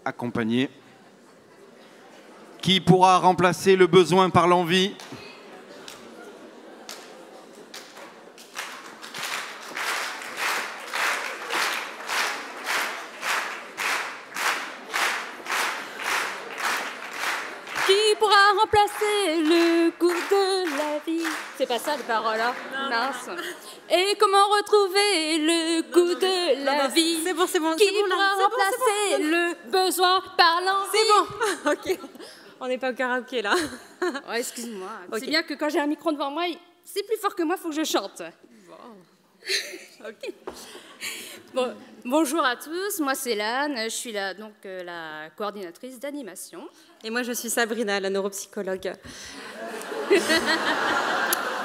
accompagner. Qui pourra remplacer le besoin par l'envie? Qui pourra remplacer le goût de la vie? C'est pas ça les paroles, hein? Mince. Et comment retrouver le goût de la vie? C'est bon, c'est bon. Qui pourra remplacer le besoin par l'envie? C'est bon. Ok. On n'est pas au karaoké là. Oh, excuse-moi. Okay. C'est bien que quand j'ai un micro devant moi, c'est plus fort que moi, il faut que je chante. Bon. Ok. Bon, bonjour à tous, moi c'est Lan, je suis la coordinatrice d'animation. Et moi je suis Sabrina, la neuropsychologue.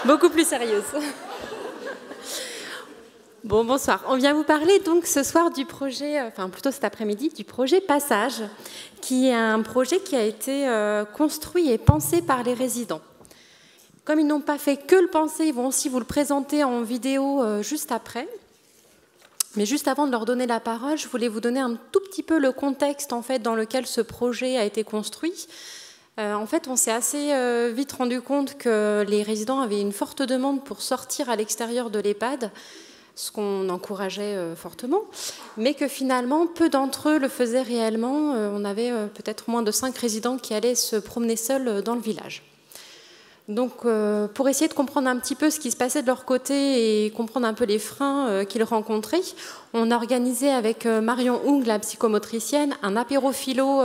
Beaucoup plus sérieuse. Bon, bonsoir. On vient vous parler donc ce soir du projet, enfin plutôt cet après-midi, du projet Passage, qui est un projet qui a été construit et pensé par les résidents. Comme ils n'ont pas fait que le penser, ils vont aussi vous le présenter en vidéo juste après. Mais juste avant de leur donner la parole, je voulais vous donner un tout petit peu le contexte en fait, dans lequel ce projet a été construit. En fait, on s'est assez vite rendu compte que les résidents avaient une forte demande pour sortir à l'extérieur de l'EHPAD, ce qu'on encourageait fortement, mais que finalement, peu d'entre eux le faisaient réellement. On avait peut-être moins de 5 résidents qui allaient se promener seuls dans le village. Donc, pour essayer de comprendre un petit peu ce qui se passait de leur côté et comprendre un peu les freins qu'ils rencontraient, on a organisé avec Marion Hung, la psychomotricienne, un apéro philo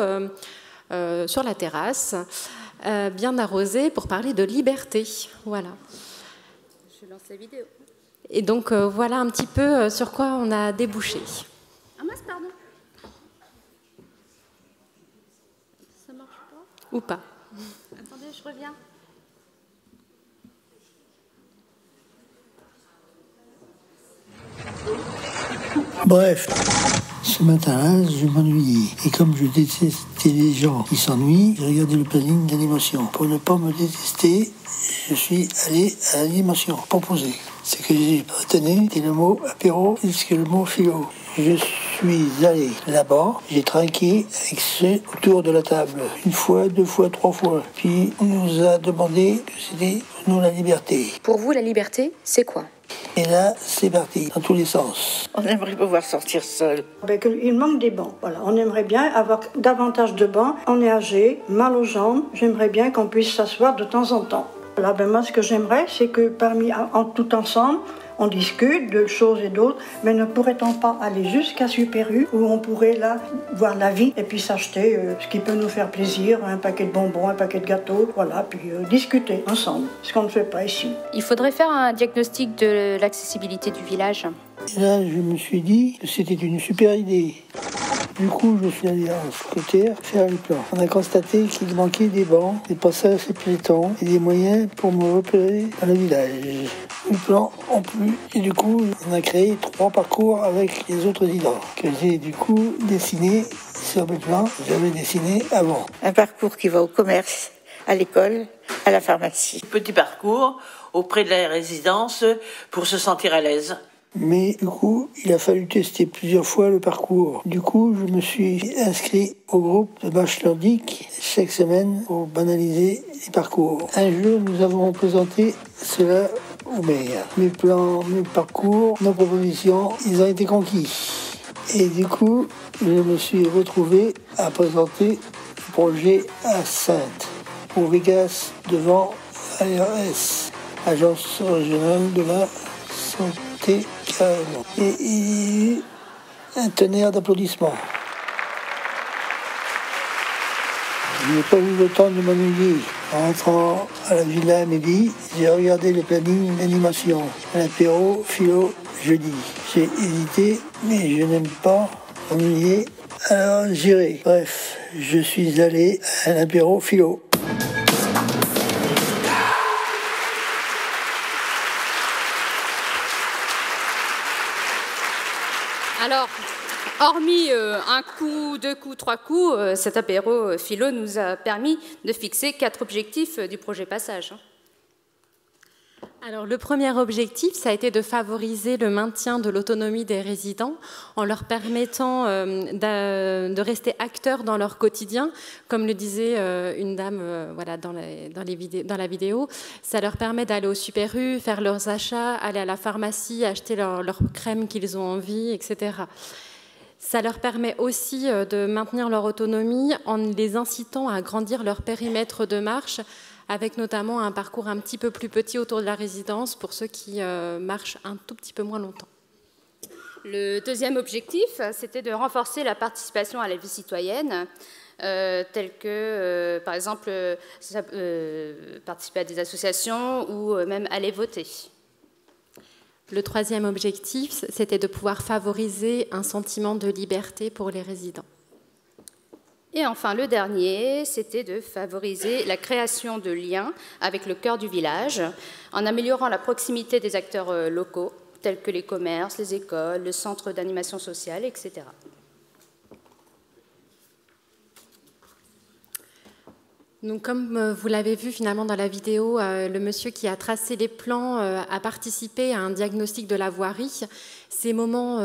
sur la terrasse, bien arrosé, pour parler de liberté. Voilà. Je lance la vidéo. Et donc, voilà un petit peu sur quoi on a débouché. Ah mince, pardon. Ça marche pas? Ou pas. Attendez, je reviens. Bref, ce matin-là, je m'ennuyais. Et comme je détestais les gens qui s'ennuient, j'ai regardé le planning d'animation. Pour ne pas me détester, je suis allé à l'animation proposée. Ce que j'ai retenu était le mot apéro plus que le mot philo. Je suis allé là-bas, j'ai trinqué avec ceux autour de la table. 1 fois, 2 fois, 3 fois. Puis on nous a demandé que c'était pour nous la liberté. Pour vous, la liberté, c'est quoi? Et là, c'est parti, dans tous les sens. On aimerait pouvoir sortir seul. Il manque des bancs. Voilà. On aimerait bien avoir davantage de bancs. On est âgé, mal aux jambes. J'aimerais bien qu'on puisse s'asseoir de temps en temps. Voilà, moi, ce que j'aimerais, c'est que tout ensemble, on discute de choses et d'autres, mais ne pourrait-on pas aller jusqu'à Super U, où on pourrait là voir la vie et puis s'acheter ce qui peut nous faire plaisir, un paquet de bonbons, un paquet de gâteaux, voilà, puis discuter ensemble, ce qu'on ne fait pas ici. Il faudrait faire un diagnostic de l'accessibilité du village. Et là, je me suis dit que c'était une super idée. Du coup, je suis allé en secrétaire faire le plan. On a constaté qu'il manquait des bancs, des passages piétons et des moyens pour me repérer dans le village. Le plan en plus, et du coup, on a créé 3 parcours avec les autres résidents que j'ai du coup dessinés sur le plan que j'avais dessiné avant. Un parcours qui va au commerce, à l'école, à la pharmacie. Petit parcours auprès de la résidence pour se sentir à l'aise. Mais du coup, il a fallu tester plusieurs fois le parcours. Du coup, je me suis inscrit au groupe de marche nordique chaque semaine pour banaliser les parcours. Un jour, nous avons présenté cela au maire. Mes plans, mes parcours, nos propositions, ils ont été conquis. Et du coup, je me suis retrouvé à présenter le projet à Saintes, au Vegas, devant ARS, Agence régionale de la santé. Et il y a eu un tonnerre d'applaudissements. Je n'ai pas eu le temps de m'ennuyer. En rentrant à la Villa Amélie, j'ai regardé le planning d'animation. À l'apéro, philo, jeudi. J'ai hésité, mais je n'aime pas m'ennuyer, alors j'irai. Bref, je suis allé à l'apéro philo. Alors, hormis un coup, 2 coups, 3 coups, cet apéro philo nous a permis de fixer 4 objectifs du projet Passage. Alors, le premier objectif, ça a été de favoriser le maintien de l'autonomie des résidents en leur permettant de rester acteurs dans leur quotidien. Comme le disait une dame voilà, dans la vidéo, ça leur permet d'aller au Super U, faire leurs achats, aller à la pharmacie, acheter leur crème qu'ils ont envie, etc. Ça leur permet aussi de maintenir leur autonomie en les incitant à agrandir leur périmètre de marche, avec notamment un parcours un petit peu plus petit autour de la résidence pour ceux qui marchent un tout petit peu moins longtemps. Le deuxième objectif, c'était de renforcer la participation à la vie citoyenne, telle que, par exemple, participer à des associations ou même aller voter. Le troisième objectif, c'était de pouvoir favoriser un sentiment de liberté pour les résidents. Et enfin, le dernier, c'était de favoriser la création de liens avec le cœur du village, en améliorant la proximité des acteurs locaux, tels que les commerces, les écoles, le centre d'animation sociale, etc. Donc, comme vous l'avez vu finalement dans la vidéo, le monsieur qui a tracé les plans a participé à un diagnostic de la voirie. Ces moments,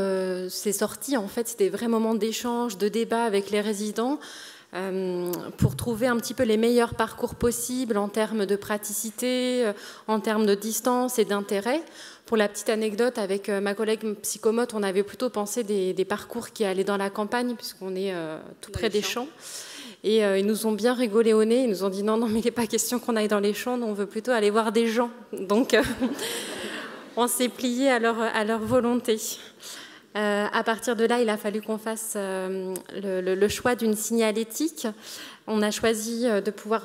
ces sorties, en fait, c'était des vrais moments d'échange, de débat avec les résidents pour trouver un petit peu les meilleurs parcours possibles en termes de praticité, en termes de distance et d'intérêt. Pour la petite anecdote, avec ma collègue psychomote, on avait plutôt pensé des parcours qui allaient dans la campagne, puisqu'on est tout près des champs. Et ils nous ont bien rigolé au nez. Ils nous ont dit non, mais il n'est pas question qu'on aille dans les champs, on veut plutôt aller voir des gens. Donc, on s'est plié à leur volonté. À partir de là, il a fallu qu'on fasse le choix d'une signalétique. On a choisi de pouvoir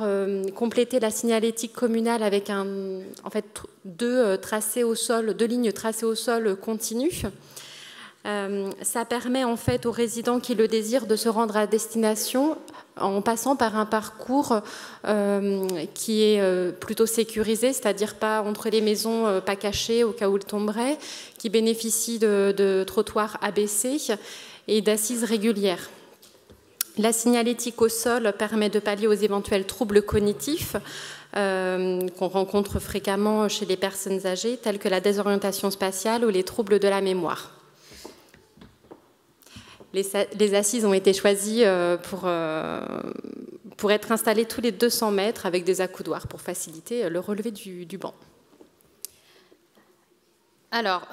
compléter la signalétique communale avec deux lignes tracées au sol continues. Ça permet en fait aux résidents qui le désirent de se rendre à destination en passant par un parcours qui est plutôt sécurisé, c'est-à-dire pas entre les maisons, pas caché au cas où il tomberait, qui bénéficie de trottoirs abaissés et d'assises régulières. La signalétique au sol permet de pallier aux éventuels troubles cognitifs qu'on rencontre fréquemment chez les personnes âgées, tels que la désorientation spatiale ou les troubles de la mémoire. Les assises ont été choisies pour être installées tous les 200 mètres avec des accoudoirs pour faciliter le relevé du banc. Alors,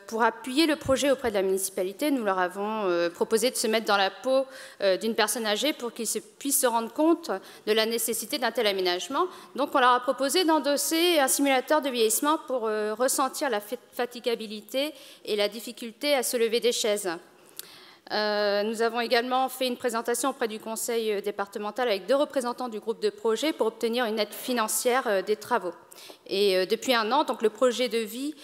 pour appuyer le projet auprès de la municipalité, nous leur avons proposé de se mettre dans la peau d'une personne âgée pour qu'ils puissent se rendre compte de la nécessité d'un tel aménagement. Donc, on leur a proposé d'endosser un simulateur de vieillissement pour ressentir la fatigabilité et la difficulté à se lever des chaises. Nous avons également fait une présentation auprès du conseil départemental avec 2 représentants du groupe de projet pour obtenir une aide financière des travaux. Et depuis 1 an, donc le projet vit,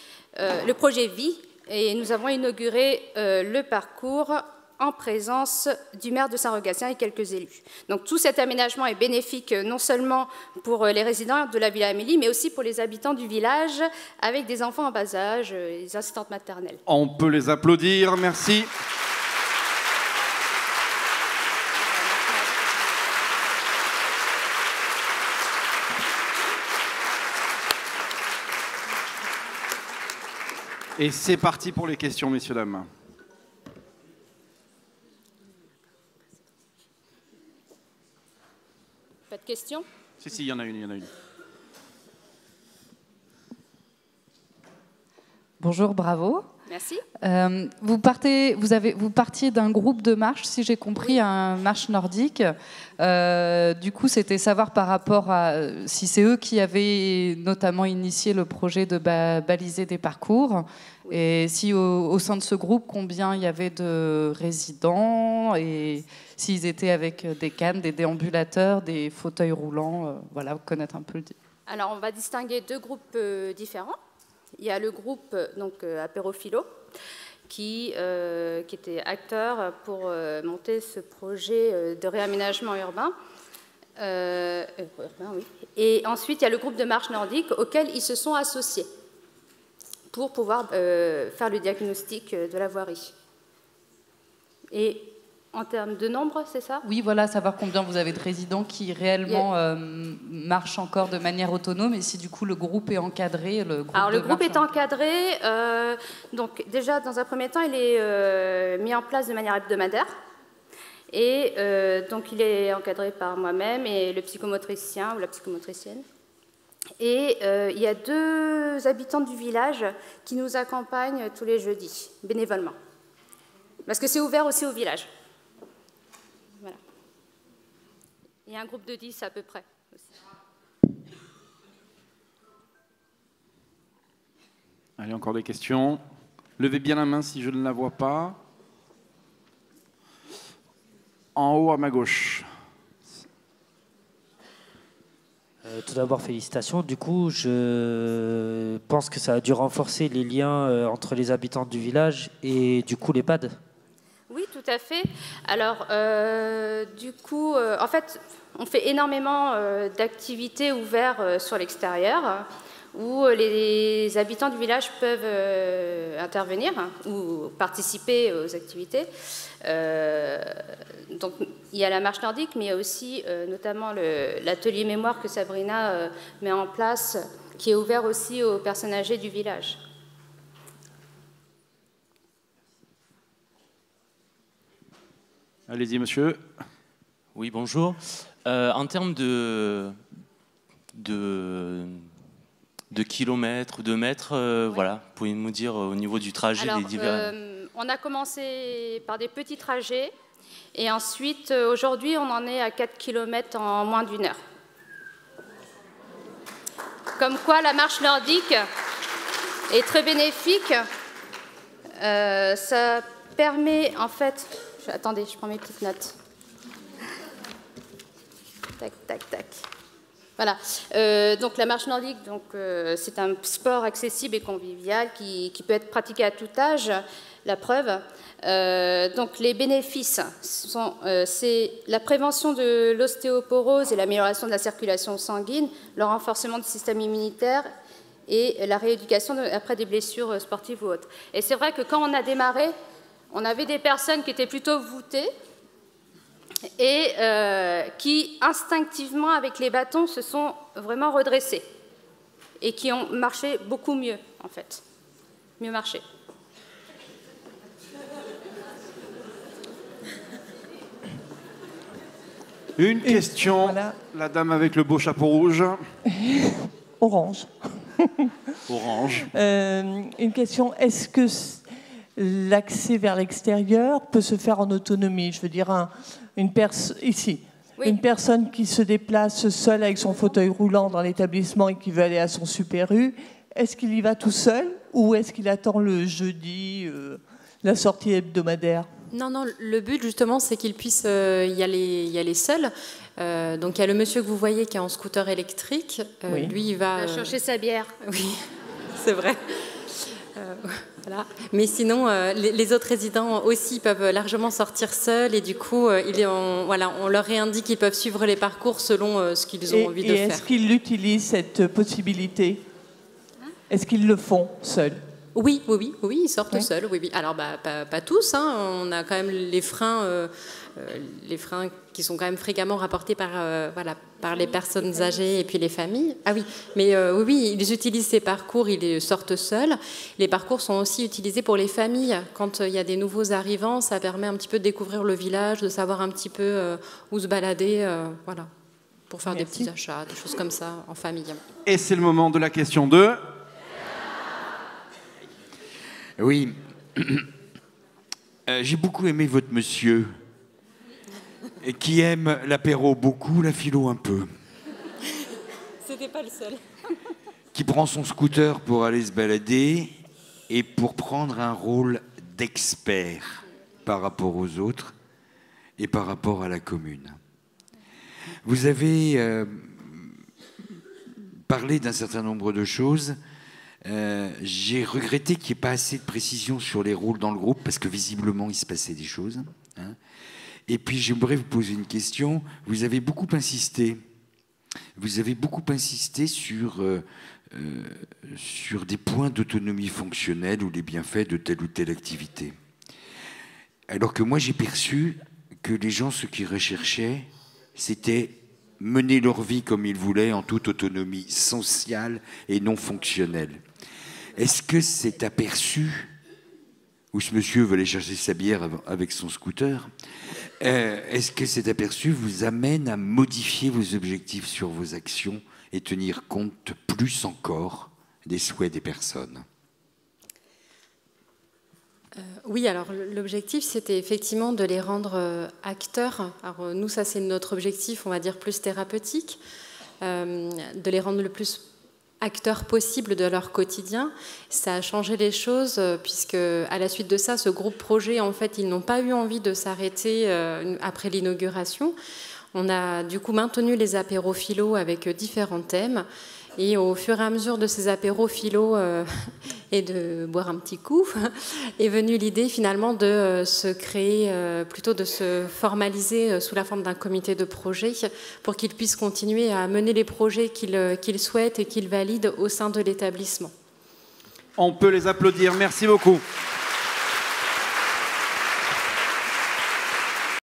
et nous avons inauguré le parcours en présence du maire de Saint-Rogatien et quelques élus. Donc tout cet aménagement est bénéfique non seulement pour les résidents de la Villa Amélie, mais aussi pour les habitants du village avec des enfants en bas âge, les assistantes maternelles. On peut les applaudir, merci. Et c'est parti pour les questions, messieurs, dames. Pas de questions? Si, il y en a une, Bonjour, bravo. Merci. Vous partiez d'un groupe de marche, si j'ai compris, un marche nordique. Du coup, c'était savoir par rapport à si c'est eux qui avaient notamment initié le projet de baliser des parcours. Oui. Et si au sein de ce groupe, combien il y avait de résidents et s'ils étaient avec des cannes, des déambulateurs, des fauteuils roulants, voilà, connaître un peu le... Alors, on va distinguer 2 groupes différents. Il y a le groupe Apérophilo qui était acteur pour monter ce projet de réaménagement urbain. Oui. Et ensuite, il y a le groupe de marche nordique auquel ils se sont associés pour pouvoir faire le diagnostic de la voirie. Et En termes de nombre, c'est ça? Oui, voilà, savoir combien vous avez de résidents qui réellement marchent encore de manière autonome et si du coup le groupe est encadré. Alors le groupe est encadré, donc déjà dans un premier temps il est mis en place de manière hebdomadaire et donc il est encadré par moi-même et le psychomotricien ou la psychomotricienne. Et il y a 2 habitants du village qui nous accompagnent tous les jeudis, bénévolement. Parce que c'est ouvert aussi au village. Voilà. Il y a un groupe de 10 à peu près aussi. Allez, encore des questions. Levez bien la main si je ne la vois pas. En haut à ma gauche. Tout d'abord, félicitations. Du coup, je pense que ça a dû renforcer les liens entre les habitants du village et du coup l'EHPAD. Oui, tout à fait. Alors, du coup, en fait, on fait énormément d'activités ouvertes sur l'extérieur où les habitants du village peuvent intervenir ou participer aux activités. Donc, il y a la marche nordique, mais il y a aussi notamment l'atelier mémoire que Sabrina met en place, qui est ouvert aussi aux personnes âgées du village. Allez-y, monsieur. Oui, bonjour. En termes de kilomètres, de mètres, oui. Voilà, pouvez-vous nous dire au niveau du trajet des divers... On a commencé par des petits trajets et ensuite, aujourd'hui, on en est à 4 km en moins d'1 heure. Comme quoi, la marche nordique est très bénéfique. Ça permet, en fait... Attendez, je prends mes petites notes. Tac, tac, tac. Voilà. Donc la marche nordique, c'est un sport accessible et convivial qui peut être pratiqué à tout âge. La preuve. Donc les bénéfices sont c'est la prévention de l'ostéoporose et l'amélioration de la circulation sanguine, le renforcement du système immunitaire et la rééducation après des blessures sportives ou autres. Et c'est vrai que quand on a démarré, on avait des personnes qui étaient plutôt voûtées et qui, instinctivement, avec les bâtons, se sont vraiment redressées et qui ont marché beaucoup mieux, en fait. Mieux marché. Une question. Voilà. La dame avec le beau chapeau rouge. Orange. Orange. Une question. Est-ce que l'accès vers l'extérieur peut se faire en autonomie? Je veux dire, une personne qui se déplace seule avec son fauteuil roulant dans l'établissement et qui veut aller à son Super U, est-ce qu'il y va tout seul ou est-ce qu'il attend le jeudi, la sortie hebdomadaire? Non, le but justement c'est qu'il puisse y aller seul. Donc il y a le monsieur que vous voyez qui est en scooter électrique. Oui. Lui il va chercher sa bière. Oui, c'est vrai. Voilà. Mais sinon, les autres résidents aussi peuvent largement sortir seuls et du coup, on leur réindique qu'ils peuvent suivre les parcours selon ce qu'ils ont envie de faire. Et est-ce qu'ils utilisent cette possibilité? Est-ce qu'ils le font seuls? Oui, ils sortent seuls. Oui. Alors, pas tous. Hein. On a quand même les freins qui sont quand même fréquemment rapportés par les personnes âgées et puis les familles. Ah oui, mais oui, ils utilisent ces parcours, ils sortent seuls. Les parcours sont aussi utilisés pour les familles. Quand il y a des nouveaux arrivants, ça permet un petit peu de découvrir le village, de savoir un petit peu où se balader, voilà, pour faire des petits achats, des choses comme ça, en famille. Et c'est le moment de la question 2. Oui. J'ai beaucoup aimé votre monsieur, qui aime l'apéro beaucoup, la philo un peu. C'était pas le seul. Qui prend son scooter pour aller se balader et pour prendre un rôle d'expert par rapport aux autres et par rapport à la commune. Vous avez parlé d'un certain nombre de choses. J'ai regretté qu'il n'y ait pas assez de précision sur les rôles dans le groupe parce que visiblement il se passait des choses. Hein. Et puis j'aimerais vous poser une question. Vous avez beaucoup insisté sur des points d'autonomie fonctionnelle ou les bienfaits de telle ou telle activité. Alors que moi j'ai perçu que les gens, ce qu'ils recherchaient, c'était mener leur vie comme ils voulaient, en toute autonomie sociale et non fonctionnelle. Est-ce que cet aperçu, où ce monsieur veut aller chercher sa bière avec son scooter, est-ce que cet aperçu vous amène à modifier vos objectifs sur vos actions et tenir compte plus encore des souhaits des personnes ? Oui, alors l'objectif, c'était effectivement de les rendre acteurs. Alors nous, ça c'est notre objectif, on va dire plus thérapeutique, de les rendre le plus acteurs possible de leur quotidien. Ça a changé les choses puisque à la suite de ça, ce groupe projet, en fait, ils n'ont pas eu envie de s'arrêter après l'inauguration. On a du coup maintenu les apéros philo avec différents thèmes. Et au fur et à mesure de ces apéros philo et de boire un petit coup, est venue l'idée finalement de se créer, plutôt de se formaliser sous la forme d'un comité de projet pour qu'ils puissent continuer à mener les projets qu'ils souhaitent et qu'ils valident au sein de l'établissement. On peut les applaudir. Merci beaucoup.